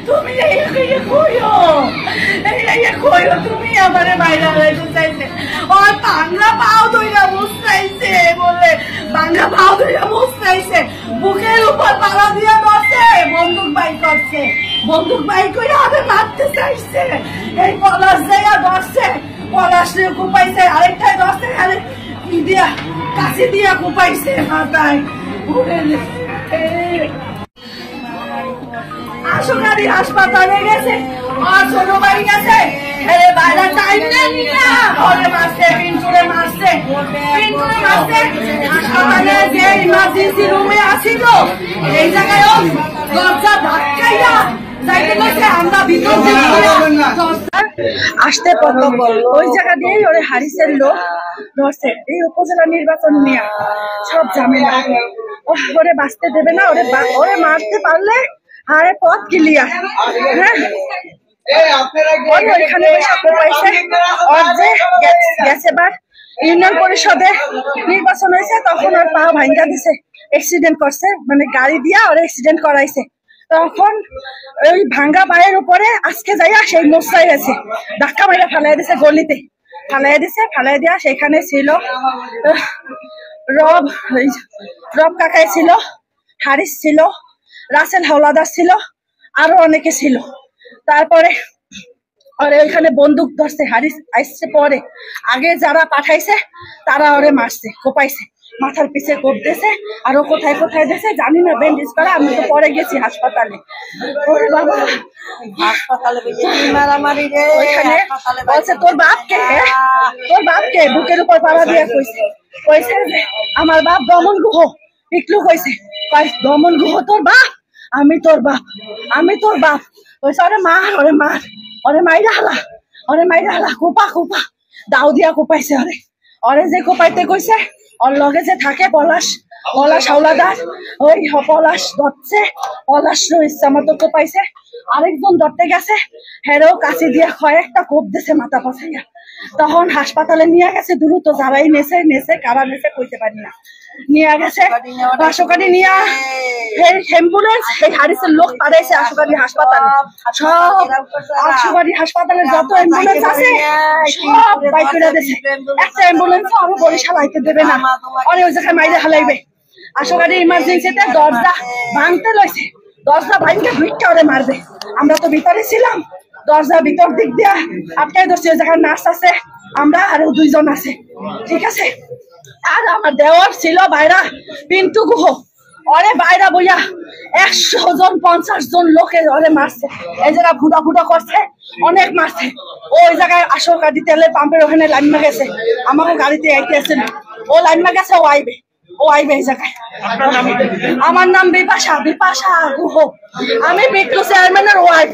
তুমি তুমি আমার বাইরে চাইছে ওর বাংলা পাও ধইরা মুস্তাইছে বলে বাংলা পাও ধইরা মুস্তাইছে বুকের উপর পাড়া দিয়া বসে বন্দুক বাই করছে বন্দুক বাই করে আগে মারতে চাইছে এই পলাশ জায়গা ধরছে পলাশ কুপাইছে আরেকটাই ধরছে আরে কি দিয়া কাছে দিয়া কুপাইছে মাথায় আশুকারি হাসপাতালে গেছে আর ছোট ভাই গেছে বাইরে টাইম নেই ঘরে মারছে পিন্টুরে মারছে হাসপাতালে যে ইমার্জেন্সি রুমে আসিল এই জায়গায় দরজা ধাক্কাইয়া যাইতে গেছে আমরা ভিতর আসতে প্রথম ওই জায়গা দিয়েই ওরে হারিসের লোক ধরছে এই উপজেলা নির্বাচন নিয়ে সব ঝামেলা ওরে বাঁচতে দেবে না ওরে মারতে পারলে হারে পথ ক্লিয়ার হ্যাঁ ওইখানে গেছে বার ইউনিয়ন পরিষদে নির্বাচন হয়েছে তখন ওর পা ভাঙ্গা দিছে অ্যাক্সিডেন্ট করছে মানে গাড়ি দিয়া ওর অ্যাক্সিডেন্ট করাইছে তখন ওই ভাঙ্গা পায়ের উপরে আজকে যাইয়া সেই মোসাই আছে ধাক্কা মাইরা ফালাই দিছে গলিতে ফালাই দিয়া সেখানে ছিল রব কাকাই ছিল হারিস ছিল রাসেল হাওলাদার ছিল আরো অনেকে ছিল তারপরে ওরে ওইখানে বন্দুক ধরছে হারিস আসছে পরে আগে যারা পাঠাইছে তারা ওরে মারছে কোপাইছে মাথার পিছে কোপ দিয়েছে আর ও কোথায় কোথায় দিয়েছে জানি না ব্যান্ডেজ করা আমি তো পরে গেছি হাসপাতালে ওরে বাবা হাসপাতালে ওইখানে বলছে তোর বাপকে বুকের উপর পাড়া দিয়ে কইছে যে আমার বাপ দমন গুহ পিকলু কইছে দমন গুহ তোর বাপ আমি তোর বাপ কইছে ওরে মাইরা হালা কোপা দাও দিয়া কোপাইছে ওরে যে কোপাইতে কইছে ওর লগে যে থাকে পলাশ হাওলাদার ওই পলাশ ধরছে পলাশ ইচ্ছা মতো কোপাইছে আরেকজন ধরতে গেছে হেরেও কাছে দিয়ে কয়েকটা কোপ দিছে মাথা পাশাইয়া তখন হাসপাতালে নিয়ে গেছে দ্রুত যারাই নেছে কারা নেছে কইতে পারি না নিয়ে গেছে আশুকারি নিয়ে অ্যাম্বুলেন্স এই হারিসের লোক পাঠাইছে আশুকারি হাসপাতালে সব আশুকারি হাসপাতালে যত অ্যাম্বুলেন্স আছে সব বাইক করে দিয়েছে একটা অ্যাম্বুলেন্স আরো বরিশাল আইতে দেবে না অনেক ওই জায়গায় মাইরে হালাইবে আশুকারি ইমার্জেন্সিতে দরজা ভাঙতে লইছে দরজা ভাঙতে ঢুকতে ওরে মারবে আমরা তো ভিতরে ছিলাম দরজা ভিতর দিক দিয়া আটকাই ধরছি ওই জায়গায় নার্স আছে আমরা আরো দুইজন আছে ঠিক আছে আর আমার দেওয়ার ছিল বাইরা পিন্টু গুহ ওরে বাইরা বইয়া 100 জন 50 জন লোকে ওরে মারছে এই জায়গা ফুটা করছে অনেক মারছে ওই জায়গায় আশুকারি তেলের পাম্পের ওখানে লাইন গেছে আমাকে গাড়িতে আইতে আসেন ও লাইন গেছে ও আইবে এই জায়গায় আমার নাম বিপাশা গুহ আমি বিক্রু চেয়ারম্যানের ওয়াইফ